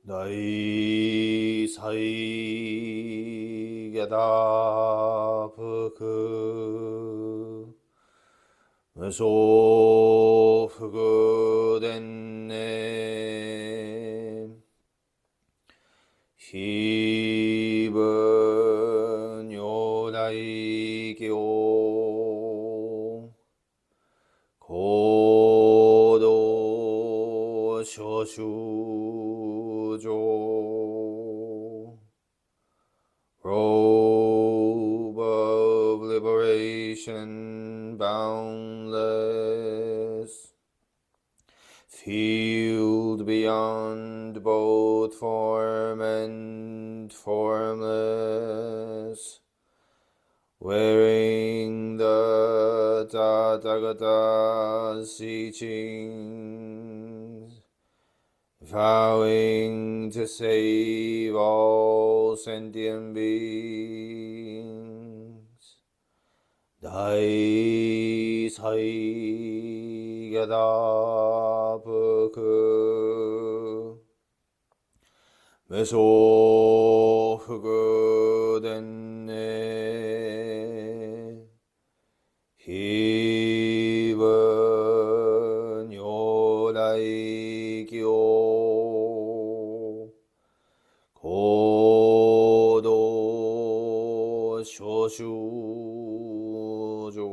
大祭下駄服無所不伝ね非分如来行行動諸修上 robe of liberation boundless field beyond both form and formless wearing the Tathagata's teachings, vowing to save all sentient beings. Dai Sai Gada Puku Meso Fuku Denne非分如来行行動諸修上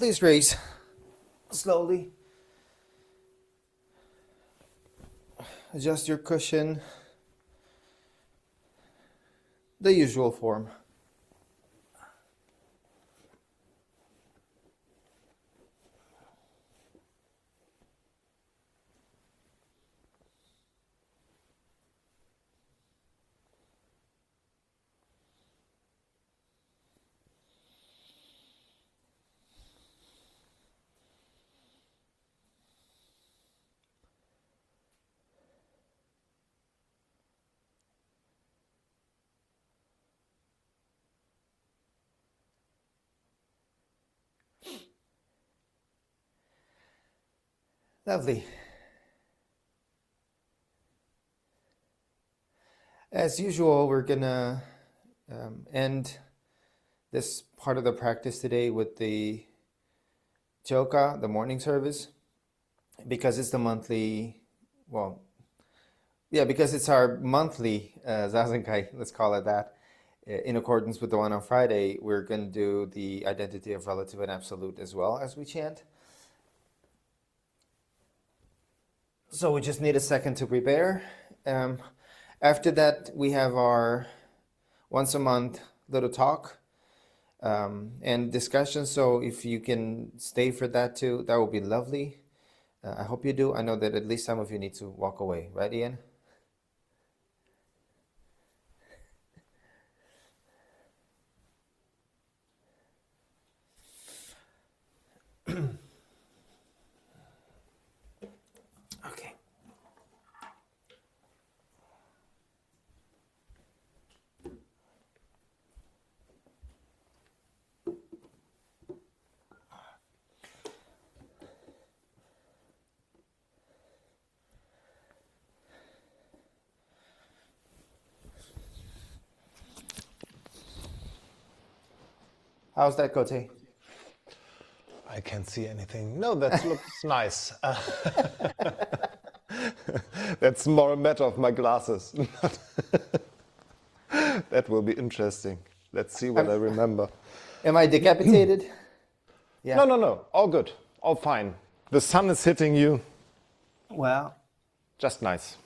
Please raise slowly. Adjust your cushion. The usual form. Lovely. As usual, we're gonna end this part of the practice today with the Joka, the morning service, because it's the monthly, because it's our monthly Zazenkai, let's call it that. In accordance with the one on Friday, we're going to do the identity of relative and absolute as well as we chant. So we just need a second to prepare. After that, we have our once a month little talk and discussion. So if you can stay for that too, that would be lovely. I hope you do. I know that at least some of you need to walk away, right, Ian? Okay. How's that, Kote? I can't see anything. No, that looks nice. That's more a matter of my glasses. That will be interesting. Let's see what I remember. Am I decapitated? Yeah. No. All good. All fine. The sun is hitting you. Well, Just nice.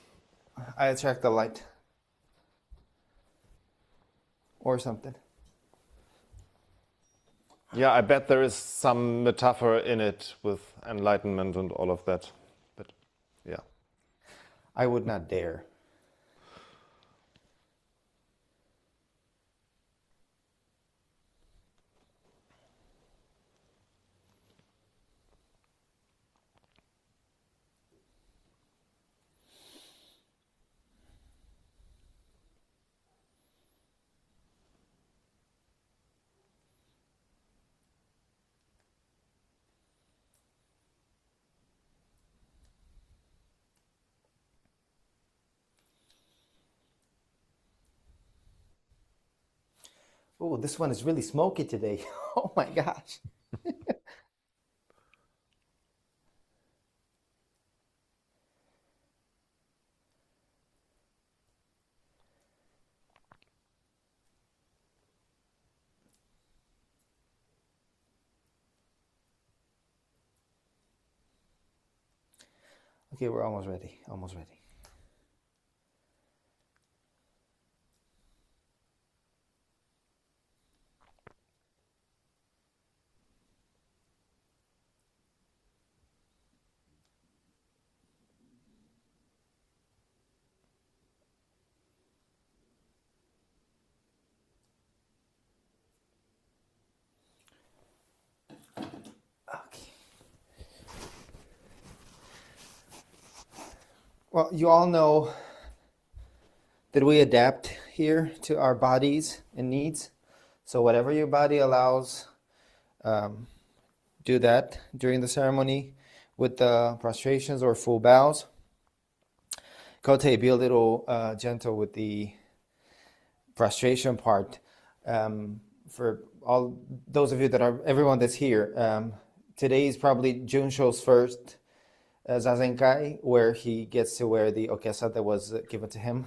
I attract the light. Or something. Yeah, I bet there is some metaphor in it with enlightenment and all of that. But yeah. I would not dare. Oh, this one is really smoky today. Oh my gosh. Okay, we're almost ready. Almost ready. Okay. Well, you all know that we adapt here to our bodies and needs. So whatever your body allows, do that during the ceremony with the prostrations or full bows. Kote, be a little gentle with the prostration part. For all those of you everyone that's here, today is probably Junsho's first Zazenkai, where he gets to wear the okesa that was given to him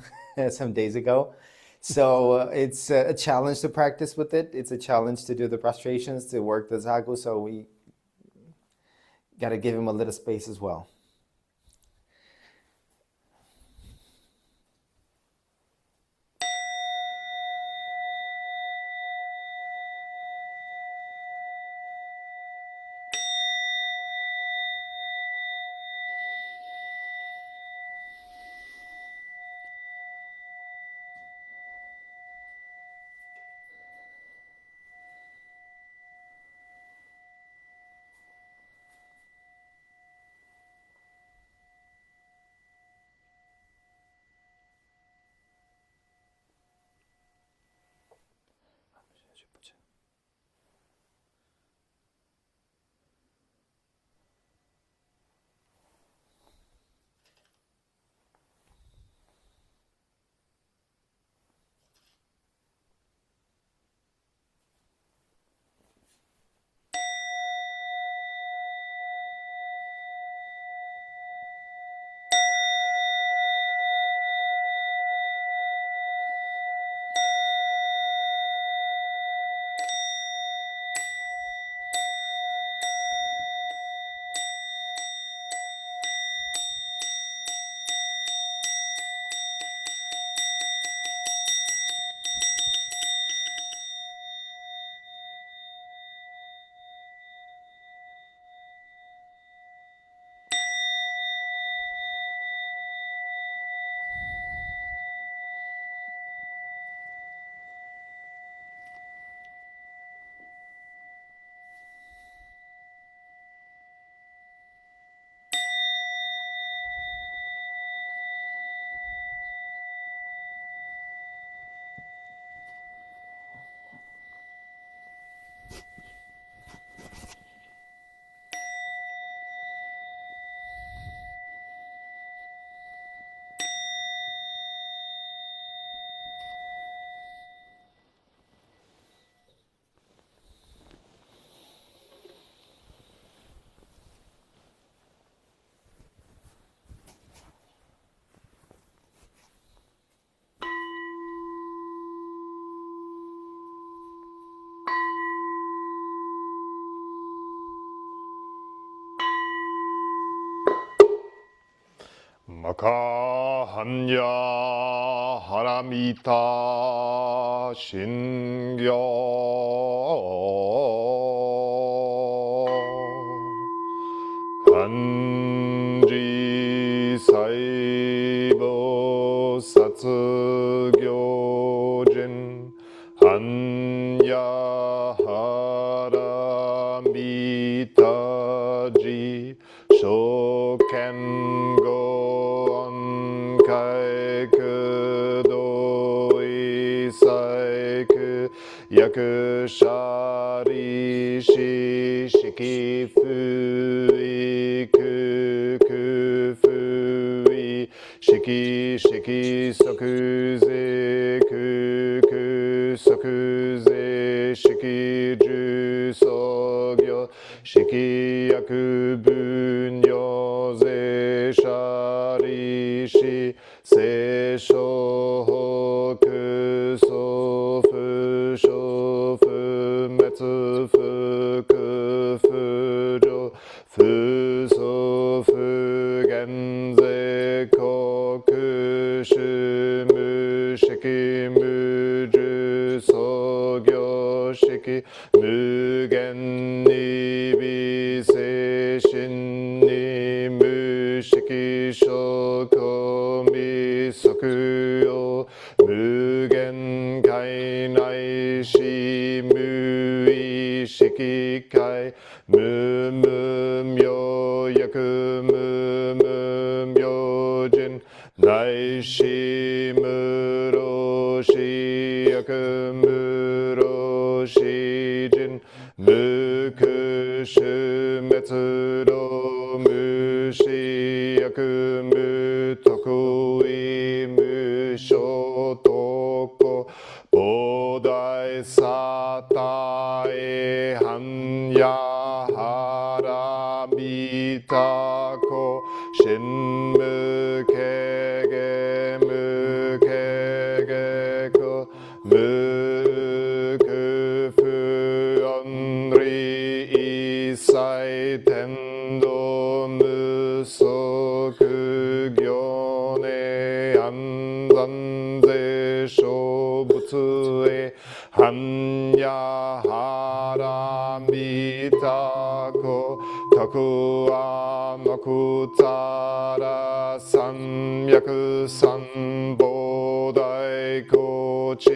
some days ago. So it's a challenge to practice with it. It's a challenge to do the prostrations, to work the zagu. So we got to give him a little space as well. 마카한야 하라미타 신교 간지 사이보 사츠교진 한야 하라미타지 쇼켄고 가이크도 이사이크 야크샤리시 시키푸이 크크푸이 시키 서쿠제 크크 서쿠제 시키주 서교 시키 야크분요제 샤리시 세쇼 크소프 쇼프 메츠프 크푸조 푸소프 겐제 코크시무 시키무주 소교 시키 무겐니비세 신니무 시키쇼코미 소쿠요 무겐 가이나이시 무이 시키카이 무무묘 야쿠무무묘진 나이시무로시 야쿠무로시진 무크슈메츠로 무시 야쿠무토쿠이 무쇼토코 보다이 사타이 한야하라미타코 신무케게 무케게코 무크푸언리 이사이 텐도 職業ね安山税小仏へ般若波羅蜜多徳は木たら三脈三菩提高知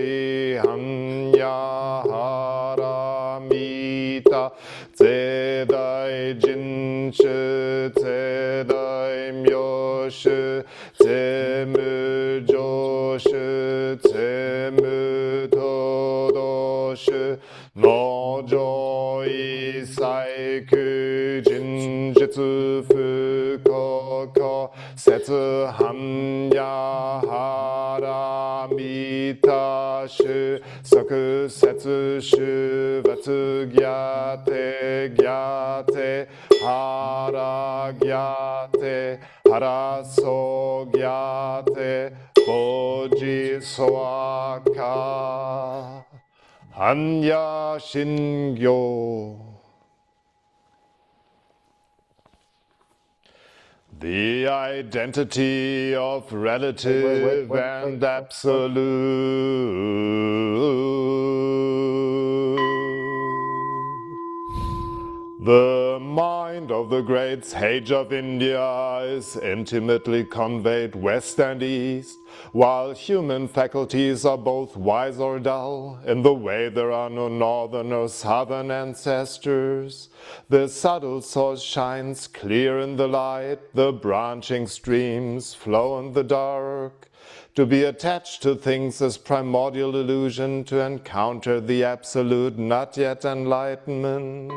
般若波羅蜜多世大人種世大名種世無常種世無とど種農場一切空人術不国説般若波羅蜜多種即説種仏伽て伽て原伽て原素伽てボジソワカ般若心経 The identity of relative and absolute. The mind of the great sage of India is intimately conveyed west and east, while human faculties are both wise or dull. In the way there are no northern or southern ancestors. The subtle source shines clear in the light, the branching streams flow in the dark. To be attached to things is primordial illusion, to encounter the absolute not yet enlightenment.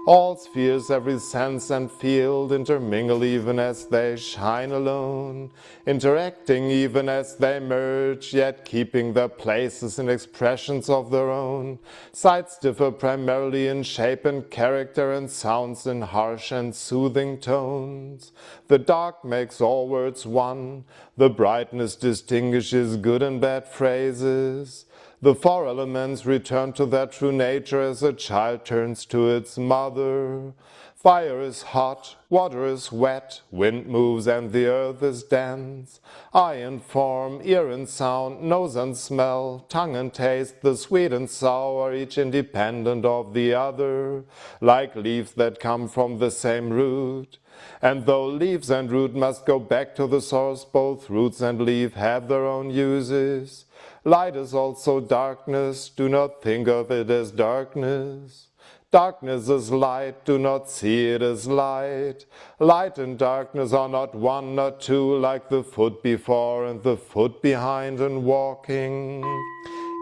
All spheres, every sense and field intermingle even as they shine alone, interacting even as they merge, yet keeping their places in expressions of their own. Sights differ primarily in shape and character, and sounds in harsh and soothing tones. The dark makes all words one, the brightness distinguishes good and bad phrases. The four elements return to their true nature as a child turns to its mother. Fire is hot, water is wet, wind moves and the earth is dense. Eye and form, ear and sound, nose and smell, tongue and taste, the sweet and sour, each independent of the other, like leaves that come from the same root. And though leaves and root must go back to the source, both roots and leaf have their own uses. Light is also darkness, do not think of it as darkness. Darkness is light, do not see it as light. Light and darkness are not one, not two, like the foot before and the foot behind in walking.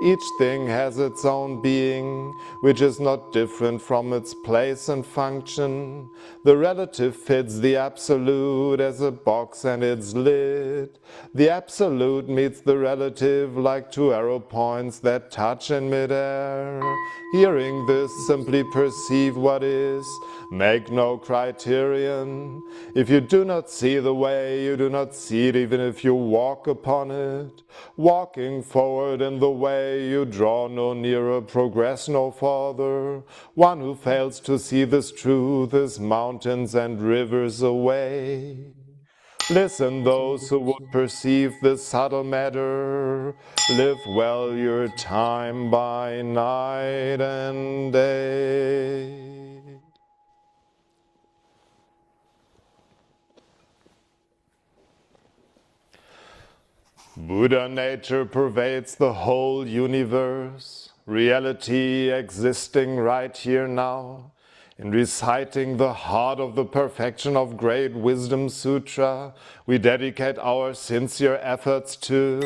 Each thing has its own being, which is not different from its place and function. The relative fits the absolute as a box and its lid. The absolute meets the relative like two arrow points that touch in midair. Hearing this, simply perceive what is, make no criterion. If you do not see the way, you do not see it even if you walk upon it. Walking forward in the way, you draw no nearer, progress no farther. One who fails to see this truth is mountains and rivers away. Listen, those who would perceive this subtle matter, live well your time by night and day. Buddha nature pervades the whole universe, reality existing right here now. In reciting the heart of the perfection of Great Wisdom Sutra, we dedicate our sincere efforts to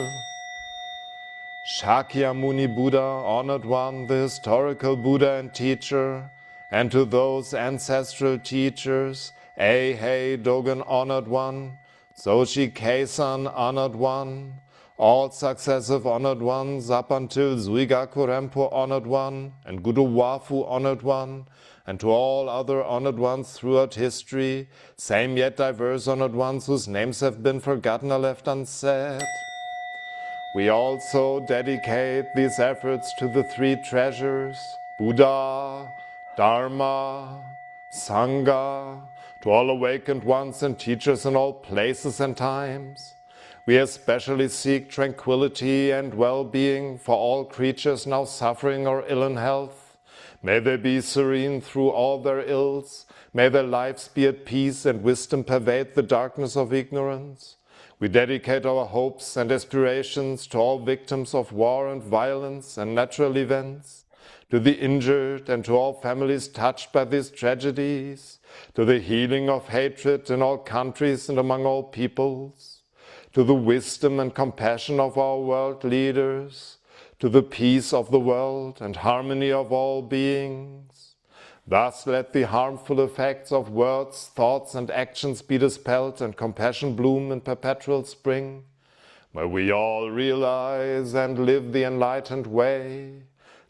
Shakyamuni Buddha, Honored One, the historical Buddha and teacher, and to those ancestral teachers, Eihei Dogen, Honored One, Soshi Keisan, Honored One, all successive Honored Ones up until Zuigaku Rempo, Honored One, and Guru Wafu, Honored One, and to all other Honored Ones throughout history, same yet diverse Honored Ones whose names have been forgotten or left unsaid. We also dedicate these efforts to the three treasures, Buddha, Dharma, Sangha, To all awakened ones and teachers in all places and times, we especially seek tranquility and well-being for all creatures now suffering or ill in health. May they be serene through all their ills. May their lives be at peace and wisdom pervade the darkness of ignorance. We dedicate our hopes and aspirations to all victims of war and violence and natural events, to the injured and to all families touched by these tragedies, to the healing of hatred in all countries and among all peoples, to the wisdom and compassion of our world leaders, to the peace of the world and harmony of all beings. Thus let the harmful effects of words, thoughts and actions be dispelled and compassion bloom in perpetual spring. May we all realize and live the enlightened way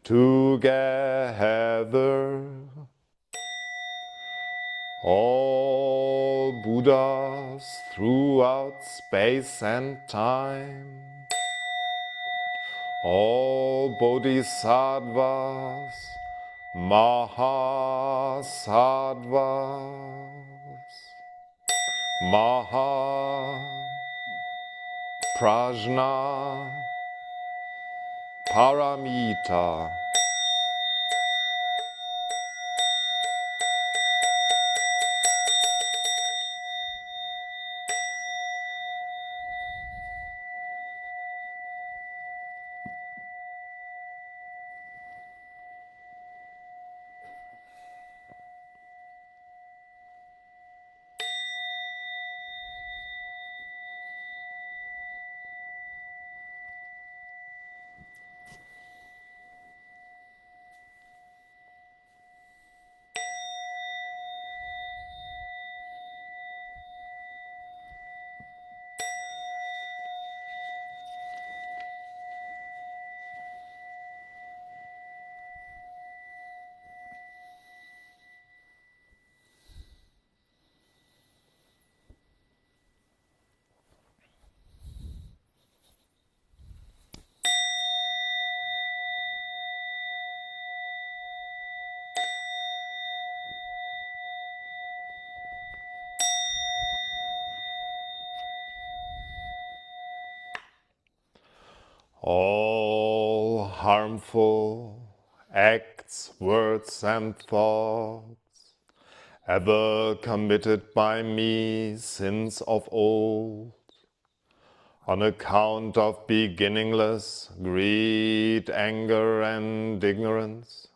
together. All Buddhas throughout space and time, all Bodhisattvas, Mahasattvas, Maha Prajna Paramita. All harmful acts, words and thoughts ever committed by me since of old, on account of beginningless greed, anger and ignorance,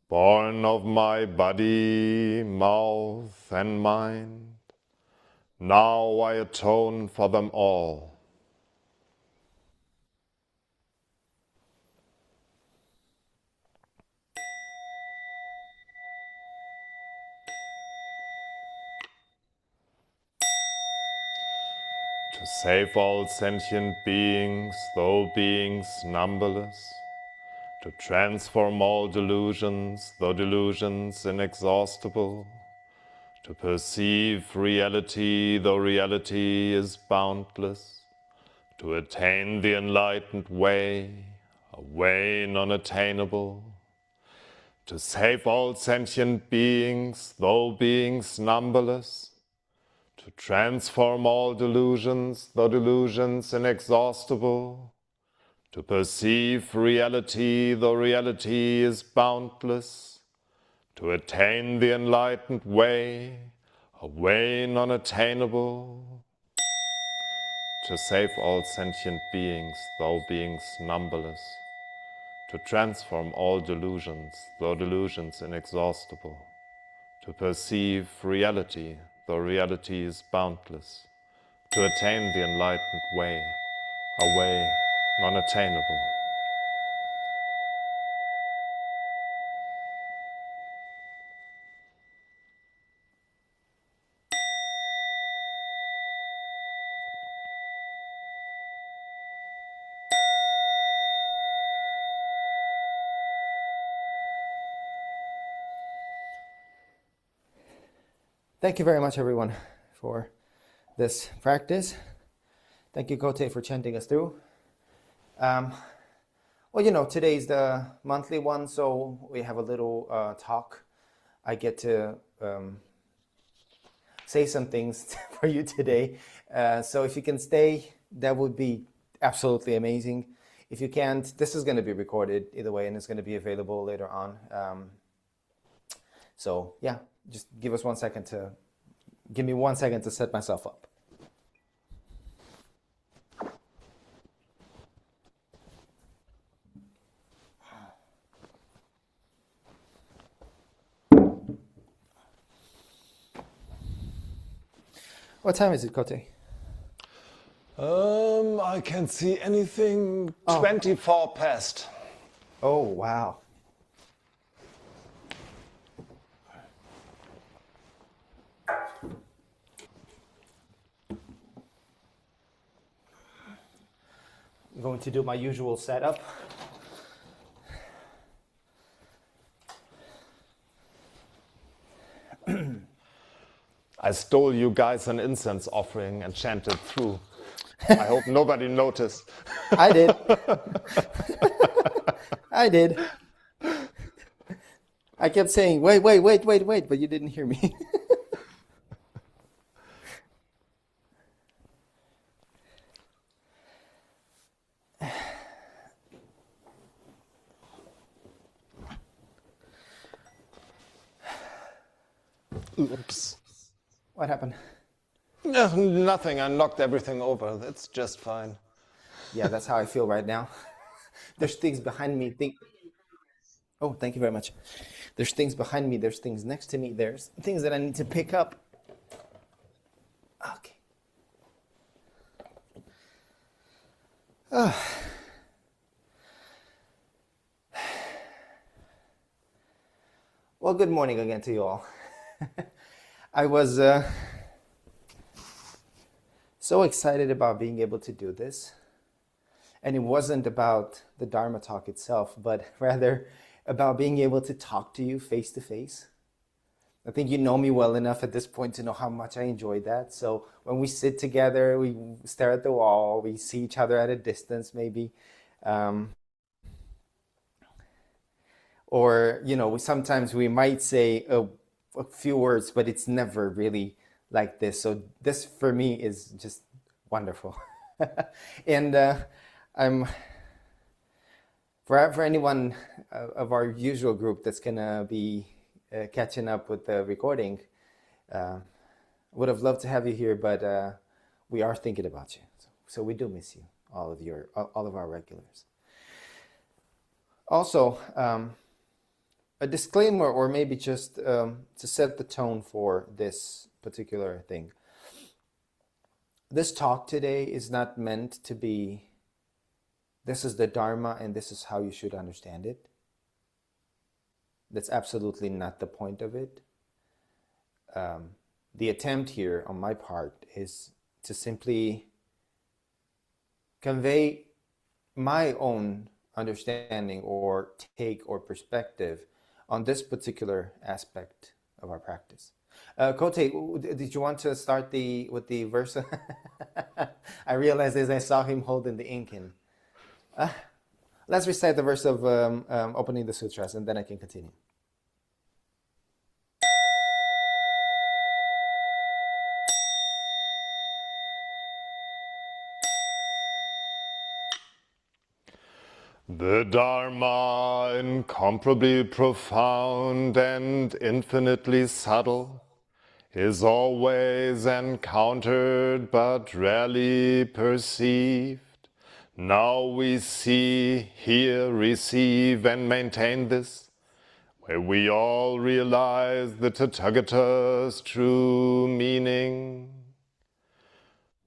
born of my body, mouth and mind, now I atone for them all. To save all sentient beings, though beings numberless, to transform all delusions, though delusions inexhaustible, to perceive reality, though reality is boundless, to attain the enlightened way, a way non-attainable, to save all sentient beings, though beings numberless, to transform all delusions, though delusions inexhaustible, to perceive reality, though reality is boundless, to attain the enlightened way, a way non-attainable, to save all sentient beings, though beings numberless, to transform all delusions, though delusions inexhaustible, to perceive reality, though reality is boundless, to attain the enlightened way, a way non-attainable. Thank you very much, everyone, for this practice. Thank you, Kote, for chanting us through. Well, today's the monthly one, so we have a little talk. I get to say some things for you today. So if you can stay, that would be absolutely amazing. If you can't, this is going to be recorded either way, and it's going to be available later on. So yeah, just give me 1 second to set myself up. What time is it, Kote? I can't see anything. 24 past. Oh, wow. I'm going to do my usual setup. I stole you guys an incense offering and chanted through. I hope nobody noticed. I did. I did. I kept saying, wait, but you didn't hear me. Oops. What happened? No, nothing. I knocked everything over. That's just fine. Yeah, that's how I feel right now. There's things behind me. Oh, thank you very much. There's things behind me. There's things next to me. There's things that I need to pick up. Okay. Well, good morning again to you all. I was so excited about being able to do this. And it wasn't about the Dharma talk itself, but rather about being able to talk to you face to face. I think you know me well enough at this point to know how much I enjoy that. So when we sit together, we stare at the wall, we see each other at a distance maybe. Or, sometimes we might say a few words, but it's never really like this. So this for me is just wonderful. And I'm for anyone of our usual group that's gonna be catching up with the recording, would have loved to have you here, but we are thinking about you. So we do miss you, all of our regulars. Also, a disclaimer, or maybe just to set the tone for this particular thing. This talk today is not meant to be, this is the Dharma and this is how you should understand it. That's absolutely not the point of it. The attempt here on my part is to simply convey my own understanding or take or perspective on this particular aspect of our practice. Kote, did you want to start with the verse? I realized as I saw him holding the ink in. Let's recite the verse of opening the sutras, and then I can continue. The Dharma, incomparably profound and infinitely subtle, is always encountered but rarely perceived. Now we see, hear, receive, and maintain this, where we all realize the Tathagata's true meaning.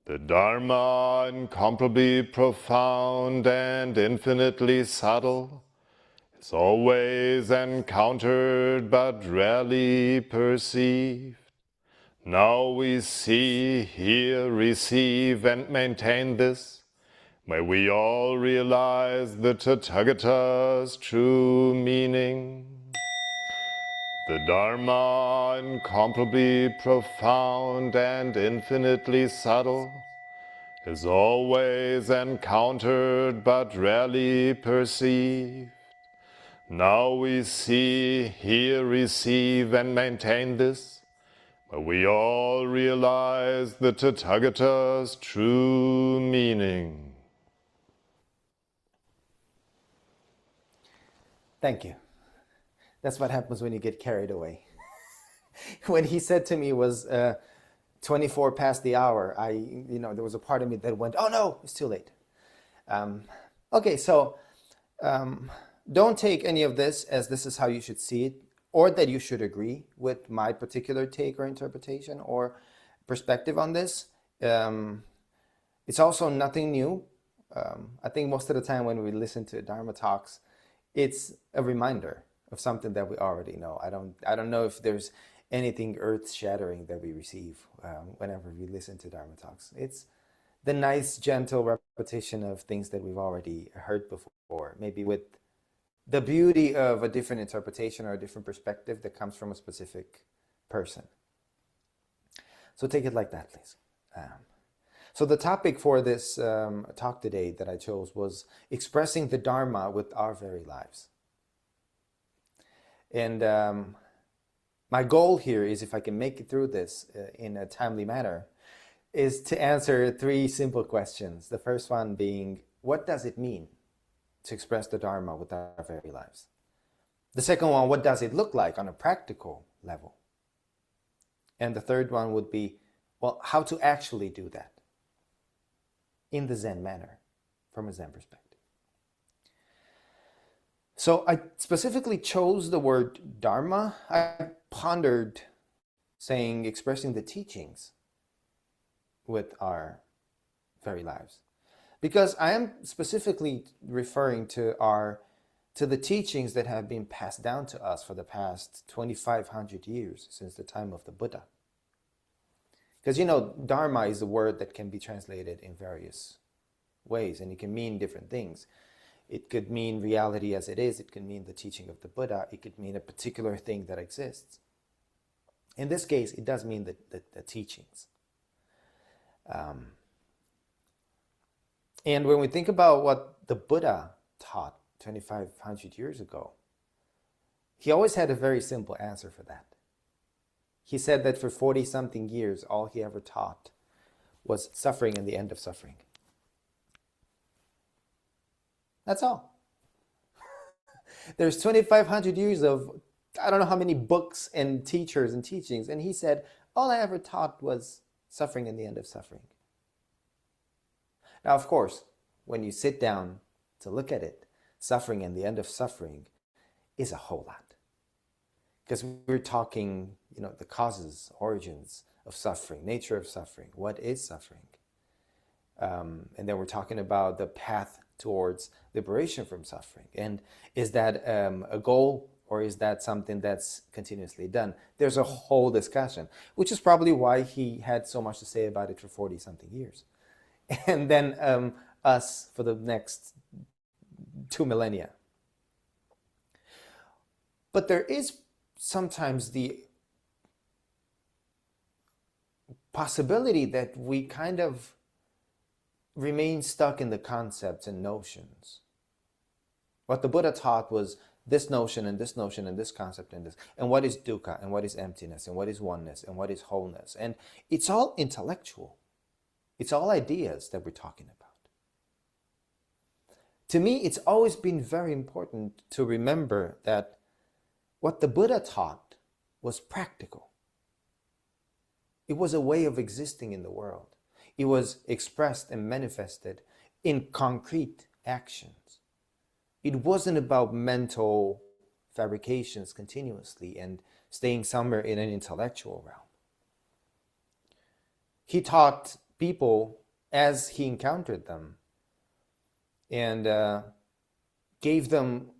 The Dharma, incomparably profound and infinitely subtle, is always encountered but rarely perceived. Now we see, hear, receive, and maintain this, may we all realize the Tathagata's true meaning. The Dharma, incomparably profound and infinitely subtle, is always encountered but rarely perceived. Now we see, hear, receive, and maintain this, we all realize the Tathagata's true meaning. Thank you. That's what happens when you get carried away. When he said to me it was 24 past the hour, there was a part of me that went, oh no, it's too late. Okay, so don't take any of this as this is how you should see it, or that you should agree with my particular take or interpretation or perspective on this. It's also nothing new. I think most of the time when we listen to Dharma talks, it's a reminder of something that we already know. I don't know if there's anything earth-shattering that we receive whenever we listen to Dharma talks. It's the nice, gentle repetition of things that we've already heard before, maybe with the beauty of a different interpretation or a different perspective that comes from a specific person. So take it like that, please. So the topic for this talk today that I chose was expressing the Dharma with our very lives. And my goal here is, if I can make it through this in a timely manner, is to answer 3 simple questions. The first one being, what does it mean to express the Dharma with our very lives? The second one, what does it look like on a practical level? And the third one would be, well, how to actually do that in the Zen manner, from a Zen perspective. So I specifically chose the word Dharma. I pondered saying, expressing the teachings with our very lives, because I am specifically referring to the teachings that have been passed down to us for the past 2,500 years, since the time of the Buddha. Because Dharma is a word that can be translated in various ways, and it can mean different things. It could mean reality as it is. It could mean the teaching of the Buddha. It could mean a particular thing that exists. In this case, it does mean the teachings. And when we think about what the Buddha taught 2,500 years ago, he always had a very simple answer for that. He said that for 40-something years, all he ever taught was suffering and the end of suffering. That's all. There's 2,500 years of, I don't know how many books and teachers and teachings, and he said, all I ever taught was suffering and the end of suffering. Now, of course, when you sit down to look at it, suffering and the end of suffering is a whole lot. Because we're talking, the causes, origins of suffering, nature of suffering, what is suffering? And then we're talking about the path towards liberation from suffering. And is that a goal, or is that something that's continuously done? There's a whole discussion, which is probably why he had so much to say about it for 40-something years. And then us for the next 2 millennia. But there is sometimes the possibility that we kind of remain stuck in the concepts and notions. What the Buddha taught was this notion and this notion and this concept and this. And what is dukkha, and what is emptiness, and what is oneness, and what is wholeness. And it's all intellectual. It's all ideas that we're talking about. To me, it's always been very important to remember that what the Buddha taught was practical. It was a way of existing in the world. It was expressed and manifested in concrete actions. It wasn't about mental fabrications continuously and staying somewhere in an intellectual realm. He taught people as he encountered them, and gave them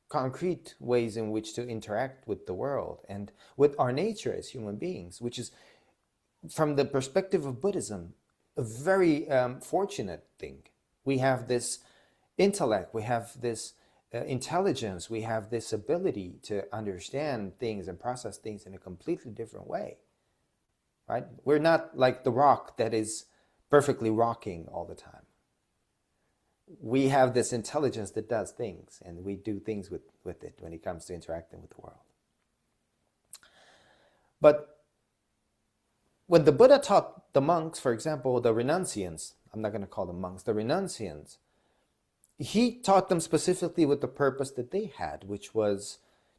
concrete ways in which to interact with the world and with our nature as human beings, which is, from the perspective of Buddhism, a very fortunate thing. We have this intellect, we have this intelligence, we have this ability to understand things and process things in a completely different way, right? We're not like the rock that is perfectly rocking all the time. We have this intelligence that does things, and we do things with it when it comes to interacting with the world. But when the Buddha taught the monks, for example, the renunciants, I'm not going to call them monks, the renunciants, he taught them specifically with the purpose that they had, which was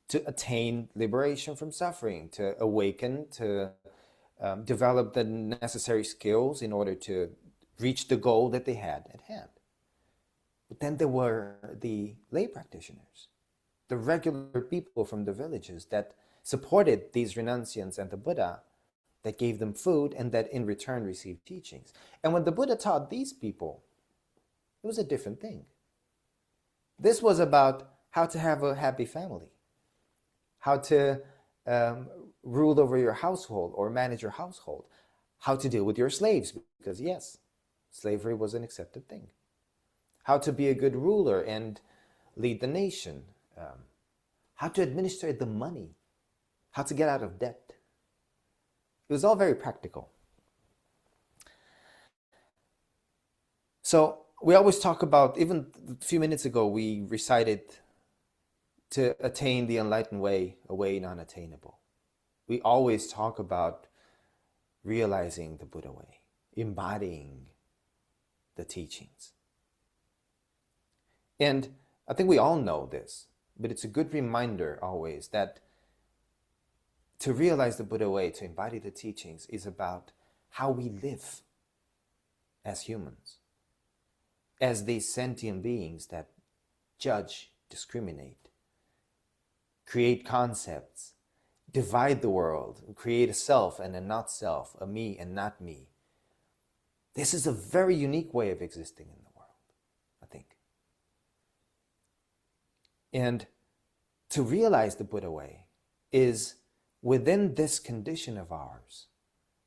to attain liberation from suffering, to awaken, to develop the necessary skills in order to reach the goal that they had at hand. But then there were the lay practitioners, the regular people from the villages that supported these renunciants and the Buddha, that gave them food and that in return received teachings. And when the Buddha taught these people, it was a different thing. This was about how to have a happy family, how to rule over your household or manage your household, how to deal with your slaves, because yes, slavery was an accepted thing, how to be a good ruler and lead the nation, how to administer the money, how to get out of debt. It was all very practical. So we always talk about, even a few minutes ago, we recited to attain the enlightened way, a way non-attainable. We always talk about realizing the Buddha way, embodying the teachings. And I think we all know this, but it's a good reminder always that to realize the Buddha way, to embody the teachings, is about how we live as humans, as these sentient beings that judge, discriminate, create concepts, divide the world, create a self and a not self, a me and not me. This is a very unique way of existing in the world, I think. And to realize the Buddha way is within this condition of ours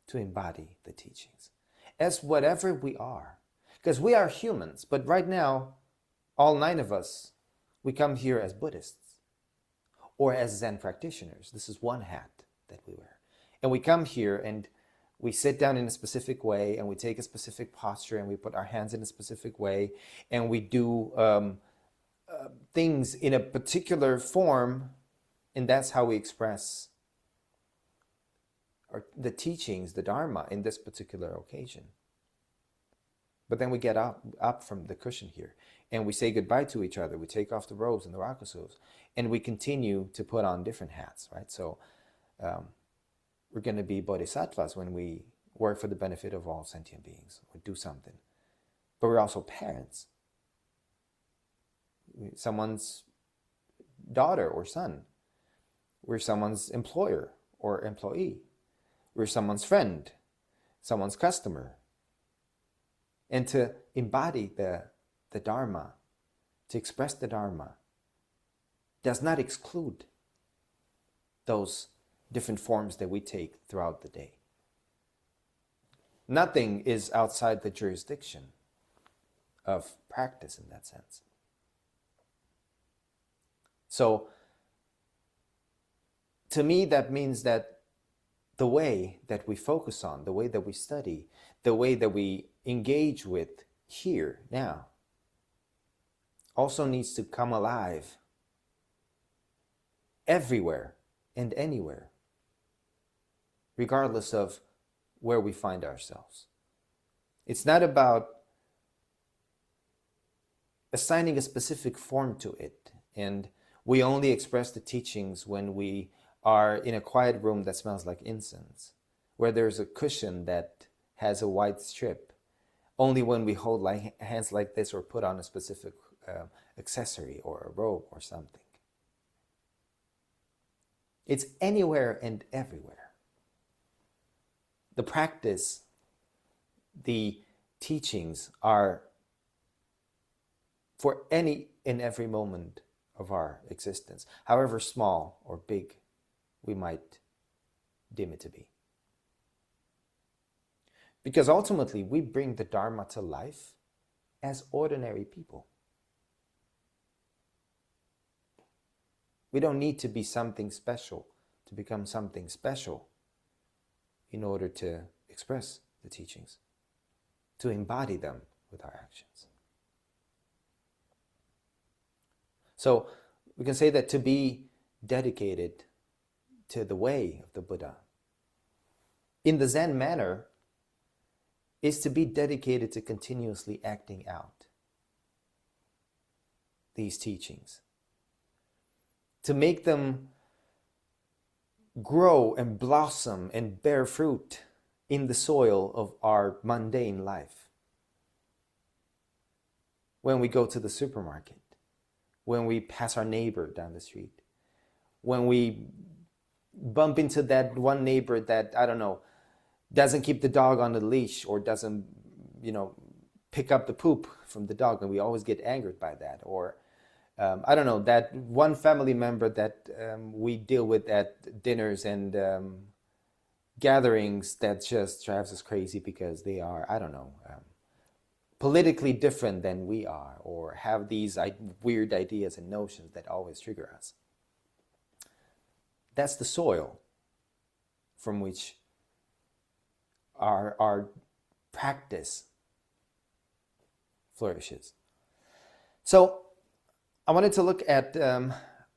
to embody the teachings as whatever we are. Because we are humans, but right now, all 9 of us, we come here as Buddhists or as Zen practitioners. This is one hat that we wear. And we come here and we sit down in a specific way and we take a specific posture and we put our hands in a specific way and we do things in a particular form, and that's how we express the teachings, the Dharma, in this particular occasion. But then we get up from the cushion here and we say goodbye to each other. We take off the robes and the rakusus and we continue to put on different hats, right? So we're going to be bodhisattvas when we work for the benefit of all sentient beings or do something. But we're also parents. Someone's daughter or son. We're someone's employer or employee. We're someone's friend, someone's customer. And to embody the Dharma, to express the Dharma, does not exclude those different forms that we take throughout the day. Nothing is outside the jurisdiction of practice in that sense. So, to me, that means that the way that we focus on, the way that we study, the way that we engage with here, now, also needs to come alive everywhere and anywhere, regardless of where we find ourselves. It's not about assigning a specific form to it, and we only express the teachings when we are in a quiet room that smells like incense, where there's a cushion that has a white strip, only when we hold hands like this or put on a specific accessory or a robe or something. It's anywhere and everywhere. The practice, the teachings are for any and every moment of our existence, however small or big we might deem it to be. Because ultimately, we bring the Dharma to life as ordinary people. We don't need to be something special to become something special in order to express the teachings, to embody them with our actions. So we can say that to be dedicated to the way of the Buddha in the Zen manner is to be dedicated to continuously acting out these teachings, to make them grow and blossom and bear fruit in the soil of our mundane life. When we go to the supermarket, when we pass our neighbor down the street, when we bump into that one neighbor that, I don't know, doesn't keep the dog on the leash or doesn't, pick up the poop from the dog, and we always get angered by that. Or, I don't know, that one family member that we deal with at dinners and gatherings that just drives us crazy because they are, I don't know, politically different than we are, or have these weird ideas and notions that always trigger us. That's the soil from which our practice flourishes. So I wanted to look at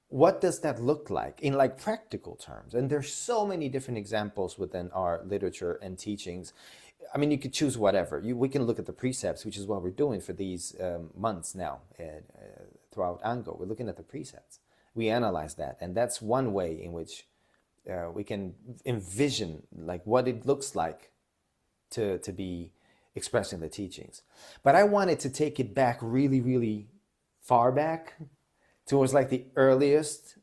what does that look like in practical terms. And there's so many different examples within our literature and teachings. I mean, you could choose whatever. We can look at the precepts, which is what we're doing for these months now throughout Ango. We're looking at the precepts. We analyze that, and that's one way in which we can envision what it looks like to be expressing the teachings. But I wanted to take it back really, really far back towards the earliest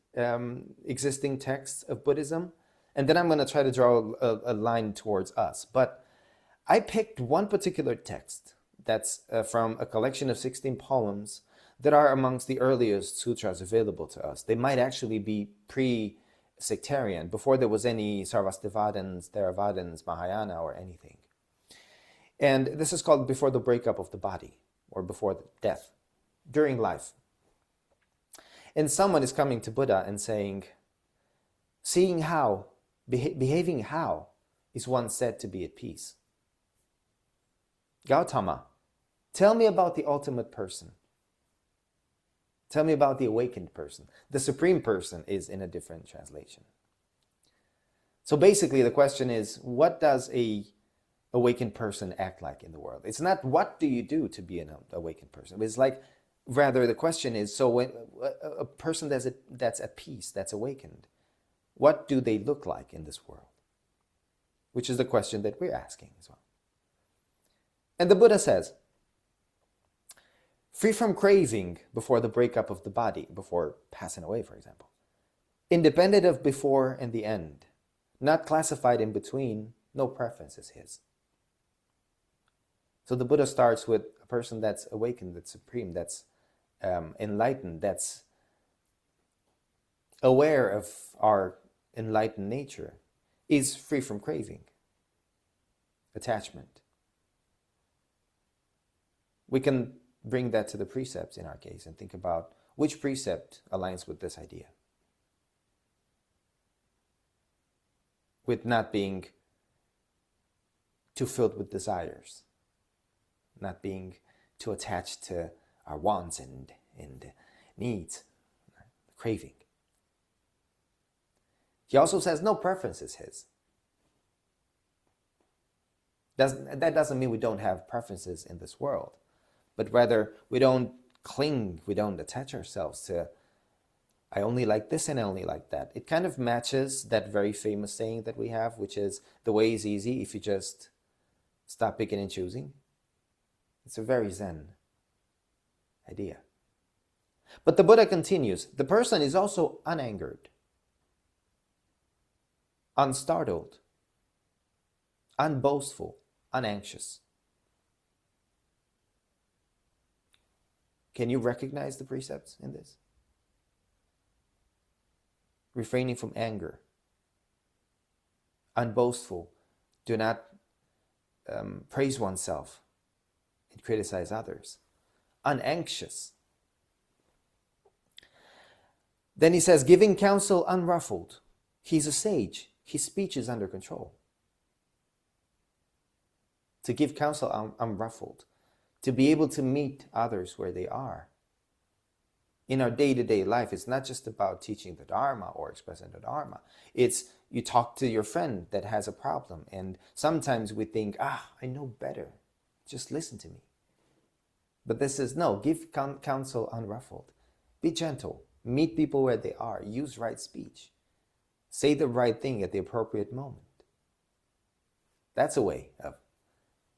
existing texts of Buddhism, and then I'm going to try to draw a line towards us. But I picked one particular text that's from a collection of 16 poems that are amongst the earliest sutras available to us. They might actually be pre-sectarian, before there was any Sarvastivadins, Theravadins, Mahayana, or anything. And this is called Before the Breakup of the Body, or Before the Death, during life. And someone is coming to Buddha and saying, seeing how, behaving how, is one said to be at peace. Gautama, tell me about the ultimate person. Tell me about the awakened person. The supreme person is in a different translation. So basically the question is, what does a awakened person act like in the world? It's not what do you do to be an awakened person. It's rather the question is, so when a person that's at peace, that's awakened, what do they look like in this world? Which is the question that we're asking as well. And the Buddha says, free from craving before the breakup of the body, before passing away, for example. Independent of before and the end, not classified in between, no preference is his. So the Buddha starts with a person that's awakened, that's supreme, that's enlightened, that's aware of our enlightened nature, is free from craving, attachment. We can bring that to the precepts in our case and think about which precept aligns with this idea. With not being too filled with desires, not being too attached to our wants and needs, craving. He also says no preference is his. That doesn't mean we don't have preferences in this world, but rather we don't cling, we don't attach ourselves to, I only like this and I only like that. It kind of matches that very famous saying that we have, which is, the way is easy if you just stop picking and choosing. It's a very Zen idea. But the Buddha continues, the person is also unangered, unstartled, unboastful, unanxious. Can you recognize the precepts in this? Refraining from anger, unboastful, do not praise oneself and criticize others, unanxious. Then he says, giving counsel unruffled. He's a sage. His speech is under control. To give counsel unruffled. To be able to meet others where they are. in our day-to-day life. It's not just about teaching the Dharma or expressing the Dharma. It's you talk to your friend that has a problem, and sometimes we think, I know better. Just listen to me. But this is no, give counsel unruffled. Be gentle. Meet people where they are. Use right speech. Say the right thing at the appropriate moment. That's a way of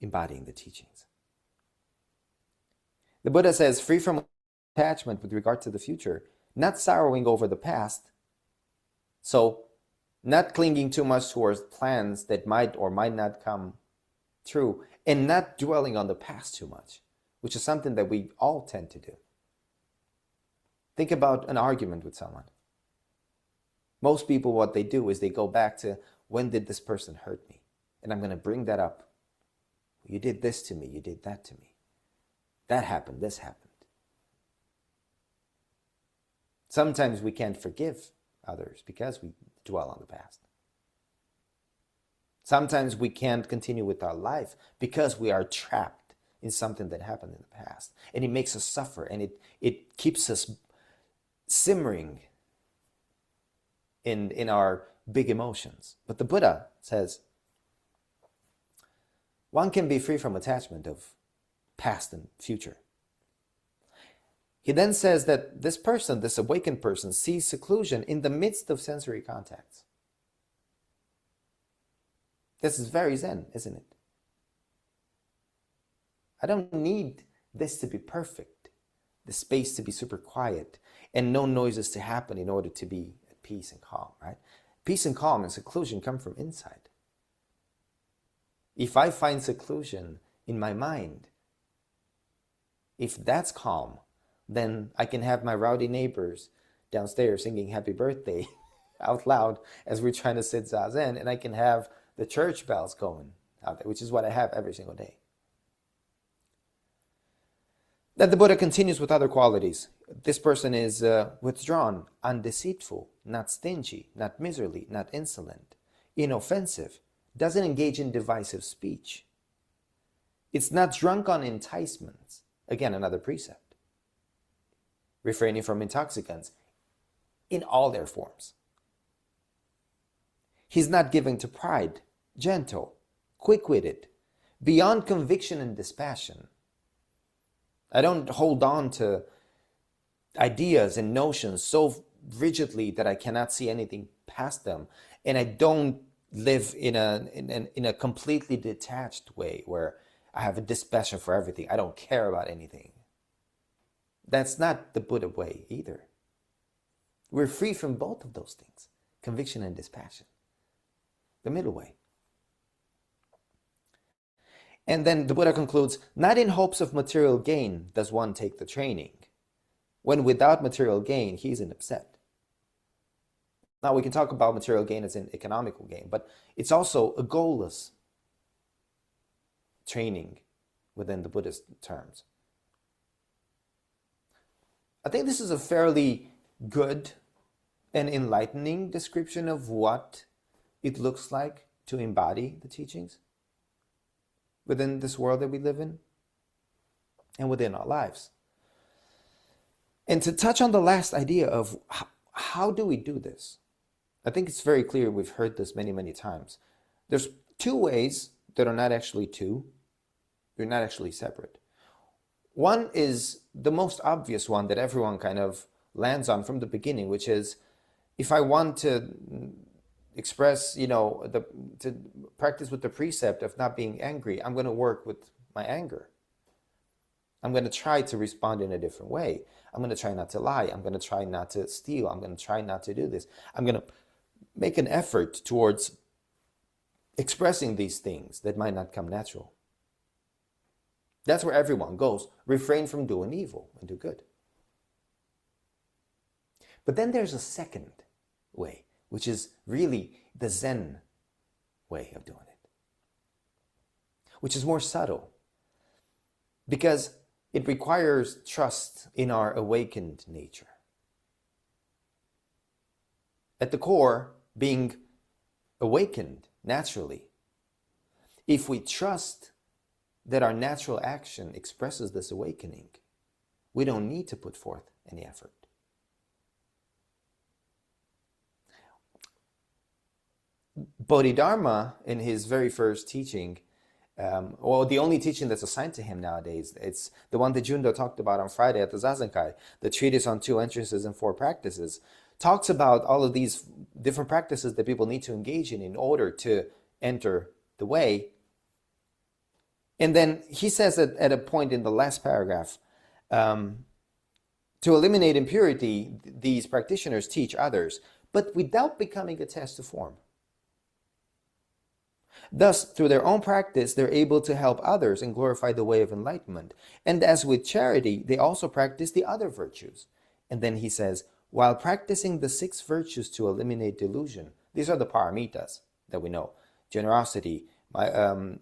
embodying the teachings. The Buddha says, free from attachment with regard to the future, not sorrowing over the past. So, not clinging too much towards plans that might or might not come true, and not dwelling on the past too much, which is something that we all tend to do. Think about an argument with someone. Most people, what they do is they go back to, when did this person hurt me? And I'm going to bring that up. You did this to me, you did that to me. That happened, this happened. Sometimes we can't forgive others because we dwell on the past. Sometimes we can't continue with our life because we are trapped in something that happened in the past. And it makes us suffer, and it keeps us simmering in our big emotions. But the Buddha says, one can be free from attachment of past and future. He then says that this person, this awakened person, sees seclusion in the midst of sensory contacts. This is very Zen, isn't it? I don't need this to be perfect, the space to be super quiet, and no noises to happen in order to be at peace and calm, right? Peace and calm and seclusion come from inside. If I find seclusion in my mind, if that's calm, then I can have my rowdy neighbors downstairs singing happy birthday out loud as we're trying to sit Zazen, and I can have the church bells going out there, which is what I have every single day. Then the Buddha continues with other qualities. This person is withdrawn, undeceitful, not stingy, not miserly, not insolent, inoffensive, doesn't engage in divisive speech. It's not drunk on enticements. Again, another precept. Refraining from intoxicants in all their forms. He's not given to pride, gentle, quick-witted, beyond conviction and dispassion. I don't hold on to ideas and notions so rigidly that I cannot see anything past them, and I don't live in a completely detached way where I have a dispassion for everything. I don't care about anything. That's not the Buddha way either. We're free from both of those things, conviction and dispassion. The middle way. And then the Buddha concludes, not in hopes of material gain does one take the training. When without material gain, he's in upset. Now we can talk about material gain as an economical gain, but it's also a goalless training within the Buddhist terms. I think this is a fairly good and enlightening description of what it looks like to embody the teachings within this world that we live in and within our lives. And to touch on the last idea of how do we do this? I think it's very clear, we've heard this many, many times. There's two ways that are not actually two. They're not actually separate. One is the most obvious one that everyone kind of lands on from the beginning, which is if I want to express, to practice with the precept of not being angry, I'm going to work with my anger. I'm going to try to respond in a different way. I'm going to try not to lie. I'm going to try not to steal. I'm going to try not to do this. I'm going to make an effort towards expressing these things that might not come natural. That's where everyone goes. Refrain from doing evil and do good. But then there's a second way, which is really the Zen way of doing it, which is more subtle because it requires trust in our awakened nature. At the core, being awakened naturally, if we trust that our natural action expresses this awakening, we don't need to put forth any effort. Bodhidharma, in his very first teaching, the only teaching that's assigned to him nowadays, it's the one that Jundo talked about on Friday at the Zazenkai, the treatise on 2 entrances and 4 practices, talks about all of these different practices that people need to engage in order to enter the way. And then he says that at a point in the last paragraph, to eliminate impurity, these practitioners teach others, but without becoming attached to form. Thus, through their own practice, they're able to help others and glorify the way of enlightenment. And as with charity, they also practice the other virtues. And then he says, while practicing the 6 virtues to eliminate delusion, these are the paramitas that we know: generosity,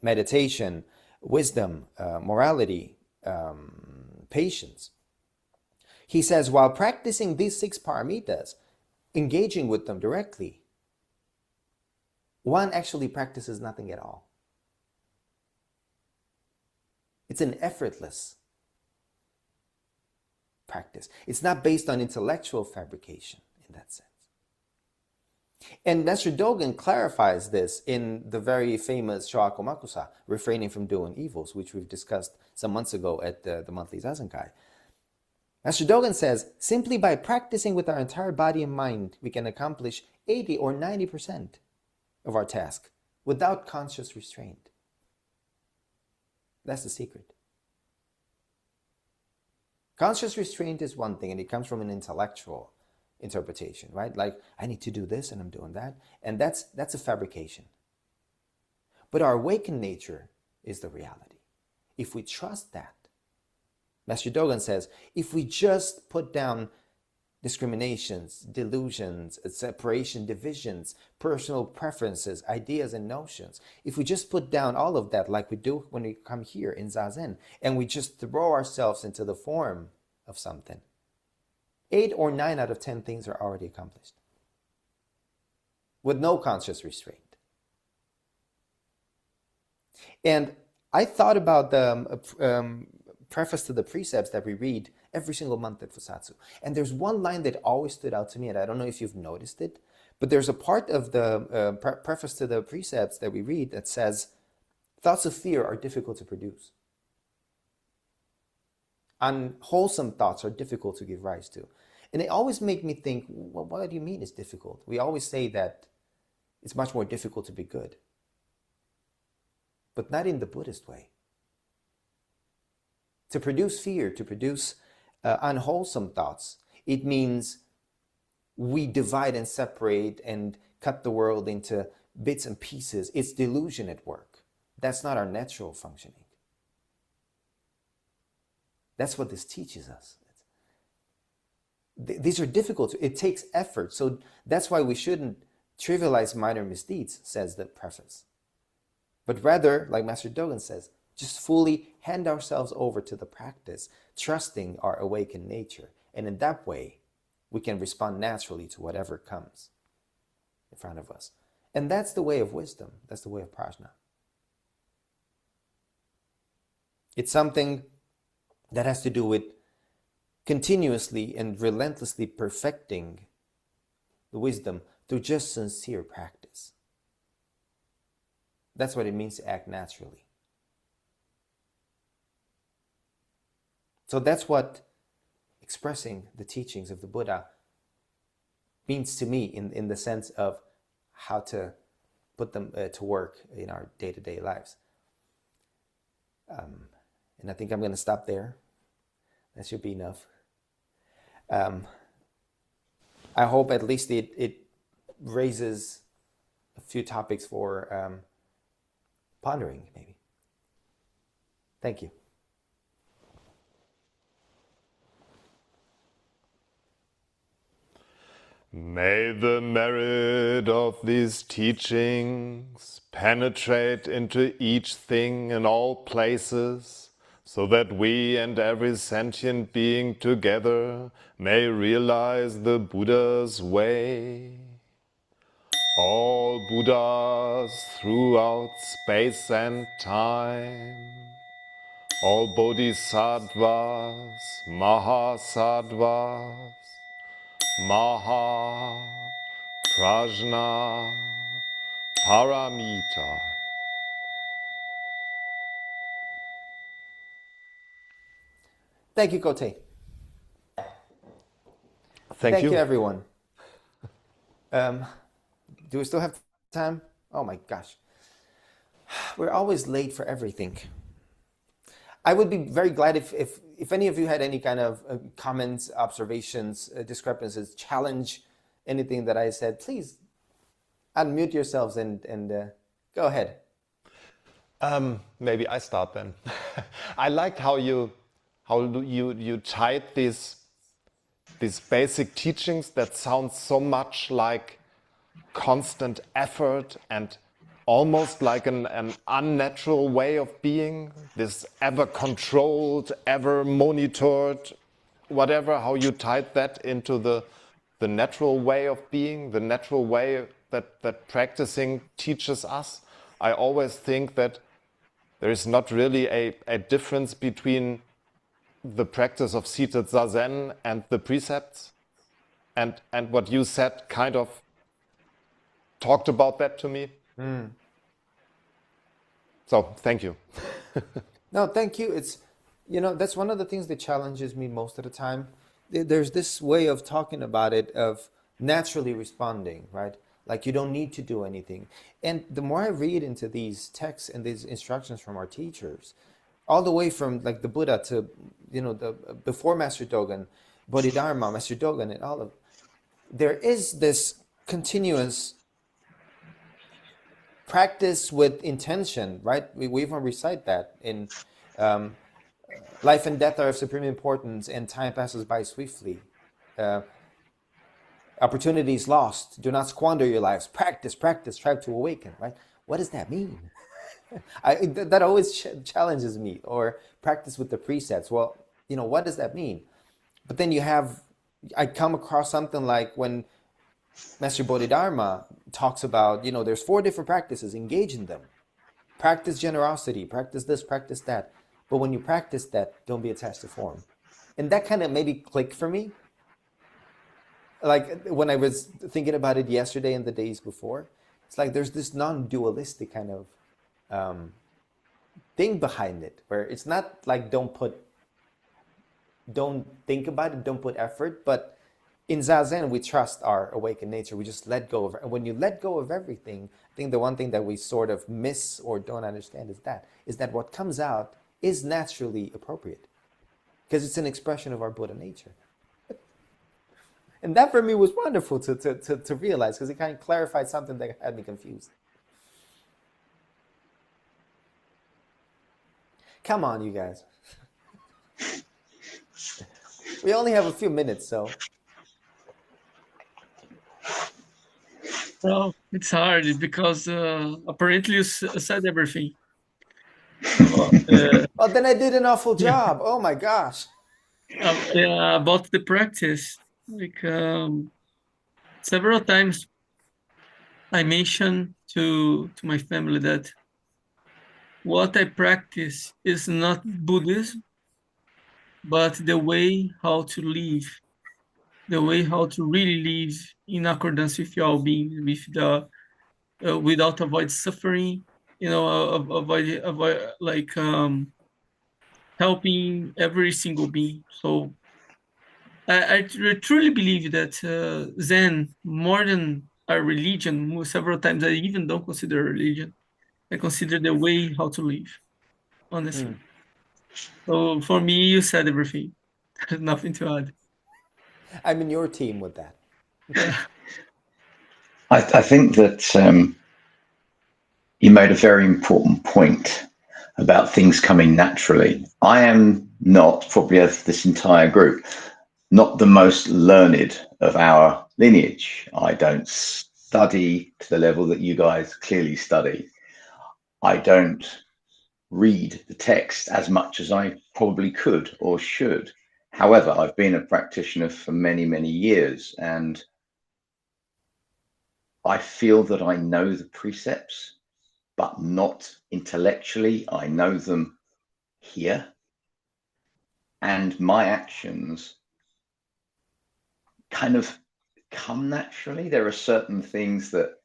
meditation, wisdom, morality, patience. He says, while practicing these 6 paramitas, engaging with them directly, one actually practices nothing at all. It's an effortless practice. It's not based on intellectual fabrication in that sense. And Master Dogen clarifies this in the very famous Shoako Makusa, refraining from doing evils, which we've discussed some months ago at the monthly Zazenkai. Master Dogen says, simply by practicing with our entire body and mind, we can accomplish 80 or 90% of our task without conscious restraint. That's the secret. Conscious restraint is one thing, and it comes from an intellectual interpretation, right? Like, I need to do this and I'm doing that. And that's a fabrication. But our awakened nature is the reality. If we trust that, Master Dogen says, if we just put down discriminations, delusions, separation, divisions, personal preferences, ideas, and notions, if we just put down all of that like we do when we come here in Zazen, and we just throw ourselves into the form of something, 8 or 9 out of 10 things are already accomplished with no conscious restraint. And I thought about the preface to the precepts that we read every single month at Fusatsu. And there's one line that always stood out to me, and I don't know if you've noticed it, but there's a part of the preface to the precepts that we read that says, thoughts of fear are difficult to produce. Unwholesome thoughts are difficult to give rise to. And they always make me think, well, what do you mean it's difficult? We always say that it's much more difficult to be good, but not in the Buddhist way. To produce fear, to produce unwholesome thoughts, it means we divide and separate and cut the world into bits and pieces. It's delusion at work. That's not our natural functioning. That's what this teaches us. These are difficult. It takes effort. So that's why we shouldn't trivialize minor misdeeds, says the preface. But rather, like Master Dogen says, just fully hand ourselves over to the practice, trusting our awakened nature. And in that way, we can respond naturally to whatever comes in front of us. And that's the way of wisdom. That's the way of prajna. It's something that has to do with continuously and relentlessly perfecting the wisdom through just sincere practice. That's what it means to act naturally. So that's what expressing the teachings of the Buddha means to me in the sense of how to put them to work in our day-to-day lives. And I think I'm going to stop there. That should be enough. I hope at least it raises a few topics for pondering, maybe. Thank you. May the merit of these teachings penetrate into each thing in all places, so that we and every sentient being together may realize the Buddha's way. All Buddhas throughout space and time, all Bodhisattvas, Mahasattvas, Maha, Prajna, paramita. Thank you, Kote. Thank You, you. everyone. Do we still have time? Oh my gosh. We're always late for everything. I would be very glad if any of you had any kind of comments, observations, discrepancies, challenge anything that I said, please unmute yourselves and go ahead. Maybe I start then. I liked how you tied these basic teachings that sound so much like constant effort and almost like an unnatural way of being, this ever controlled, ever monitored, whatever, how you tied that into the natural way of being, the natural way that practicing teaches us. I always think that there is not really a difference between the practice of seated zazen and the precepts. And what you said kind of talked about that to me. So thank you. No, thank you. It's, that's one of the things that challenges me most of the time. There's this way of talking about it, of naturally responding, right? Like you don't need to do anything. And the more I read into these texts and these instructions from our teachers, all the way from like the Buddha to, the before Master Dogen, Bodhidharma, Master Dogen, and all of, there is this continuous practice with intention, right? We even recite that in life and death are of supreme importance, and time passes by swiftly. Opportunities lost. Do not squander your lives. Practice, practice, strive to awaken, right? What does that mean? That always challenges me. Or practice with the precepts. Well, what does that mean? But then I come across something like when Master Bodhidharma talks about, there's 4 different practices, engage in them. Practice generosity, practice this, practice that. But when you practice that, don't be attached to form. And that kind of maybe clicked for me. Like when I was thinking about it yesterday and the days before, it's like there's this non-dualistic kind of thing behind it, where it's not like don't think about it, don't put effort, but in Zazen, we trust our awakened nature. We just let go of it. And when you let go of everything, I think the one thing that we sort of miss or don't understand is that what comes out is naturally appropriate, because it's an expression of our Buddha nature. And that for me was wonderful to realize, because it kind of clarified something that had me confused. Come on, you guys. We only have a few minutes, so. Well, it's hard because apparently you said everything. Oh, then I did an awful job. Oh my gosh. About the practice, like several times I mentioned to my family that what I practice is not Buddhism, but the way how to live, the way how to really live in accordance with your being, with the without avoid suffering, avoid like helping every single being. So I truly believe that Zen, more than a religion, several times I even don't consider a religion. I consider the way how to live, honestly. So for me, you said everything. There's nothing to add. I'm in your team with that. I think that you made a very important point about things coming naturally. I am not, probably as this entire group, not the most learned of our lineage. I don't study to the level that you guys clearly study. I don't read the text as much as I probably could or should. However, I've been a practitioner for many, many years, and I feel that I know the precepts, but not intellectually. I know them here. And my actions kind of come naturally. There are certain things that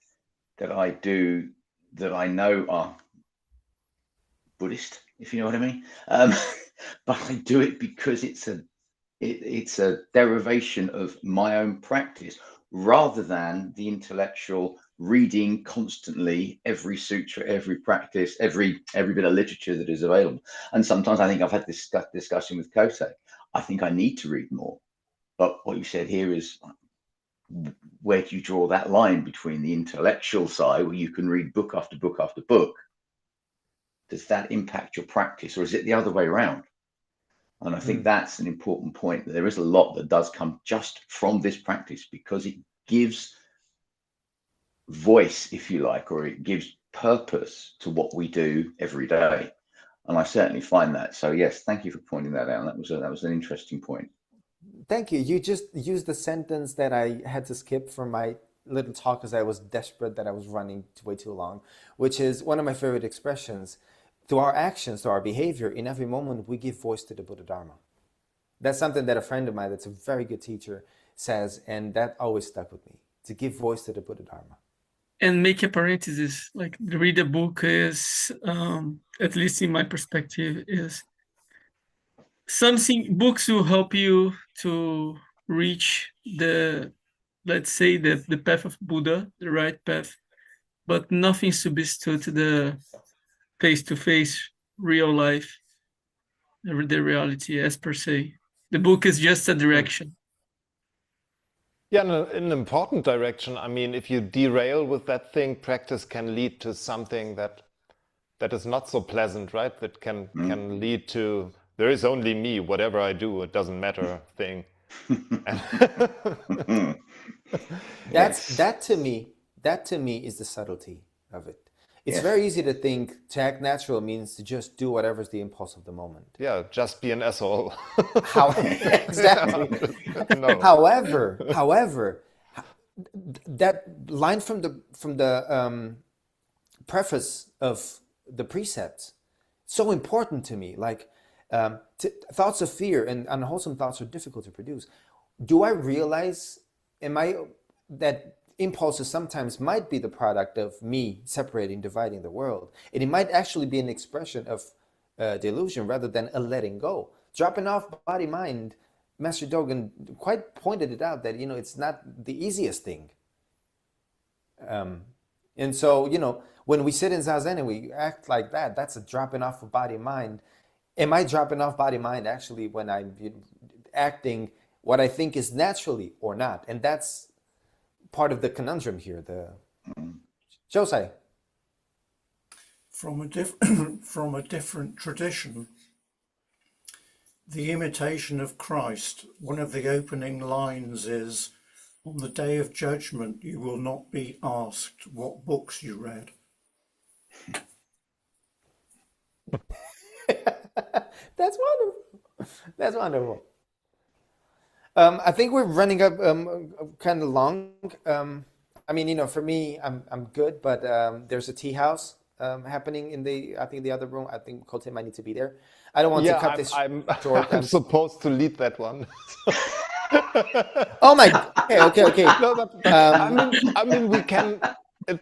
that I do that I know are Buddhist, if you know what I mean. But I do it because it's a derivation of my own practice rather than the intellectual reading constantly every sutra, every practice, every bit of literature that is available. And sometimes I think I've had this discussion with Kote. I think I need to read more. But what you said here is, where do you draw that line between the intellectual side, where you can read book after book after book? Does that impact your practice, or is it the other way around? And I think that's an important point. There is a lot that does come just from this practice because it gives voice, if you like, or it gives purpose to what we do every day. And I certainly find that. So yes, thank you for pointing that out. That was an interesting point. Thank you. You just used the sentence that I had to skip from my little talk because I was desperate that I was running way too long, which is one of my favorite expressions. Through our actions, through our behavior, in every moment, we give voice to the Buddha Dharma. That's something that a friend of mine that's a very good teacher says, and that always stuck with me, to give voice to the Buddha Dharma. And make a parenthesis, like read a book is, at least in my perspective, is something, books will help you to reach the, let's say, the path of Buddha, the right path, but nothing substitutes the face-to-face real life, everyday reality as per se. The book is just a direction. Yeah, in an important direction. I mean, if you derail with that thing, practice can lead to something that is not so pleasant, right? That can lead to, there is only me, whatever I do, it doesn't matter thing. That to me is the subtlety of it. It's very easy to think to act natural means to just do whatever's the impulse of the moment. Yeah, just be an asshole. Exactly. No. However, that line from the preface of the precepts, so important to me. Like thoughts of fear and unwholesome thoughts are difficult to produce. Do I realize? That impulses sometimes might be the product of me separating, dividing the world. And it might actually be an expression of delusion rather than a letting go. Dropping off body, mind, Master Dogen quite pointed it out that, it's not the easiest thing. And so, when we sit in Zazen and we act like that, that's a dropping off of body, mind. Am I dropping off body, mind actually when I'm acting what I think is naturally or not? And that's part of the conundrum here. Josei. From a different tradition, the imitation of Christ, one of the opening lines is, "On the day of judgment, you will not be asked what books you read." That's wonderful. That's wonderful. I think we're running up kind of long. I mean, for me, I'm good, but there's a tea house happening in the other room. I think Kote might need to be there. I don't want to cut this short. I'm supposed to lead that one. Oh my. Okay. No, but I mean, we can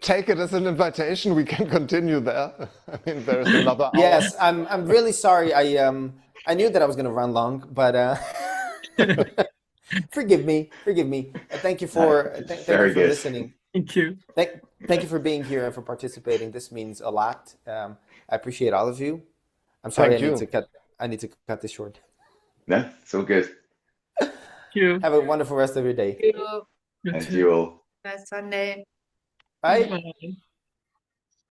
take it as an invitation. We can continue there. I mean, there is another hour. Yes, I'm really sorry. I knew that I was going to run long, but forgive me. Thank you for listening. Thank you. Thank you for being here and for participating. This means a lot. I appreciate all of you. I'm sorry. I need to cut this short. No, it's all good. Thank you. Have a wonderful rest of your day. Thank you. And you all. Nice Sunday. Bye. Bye.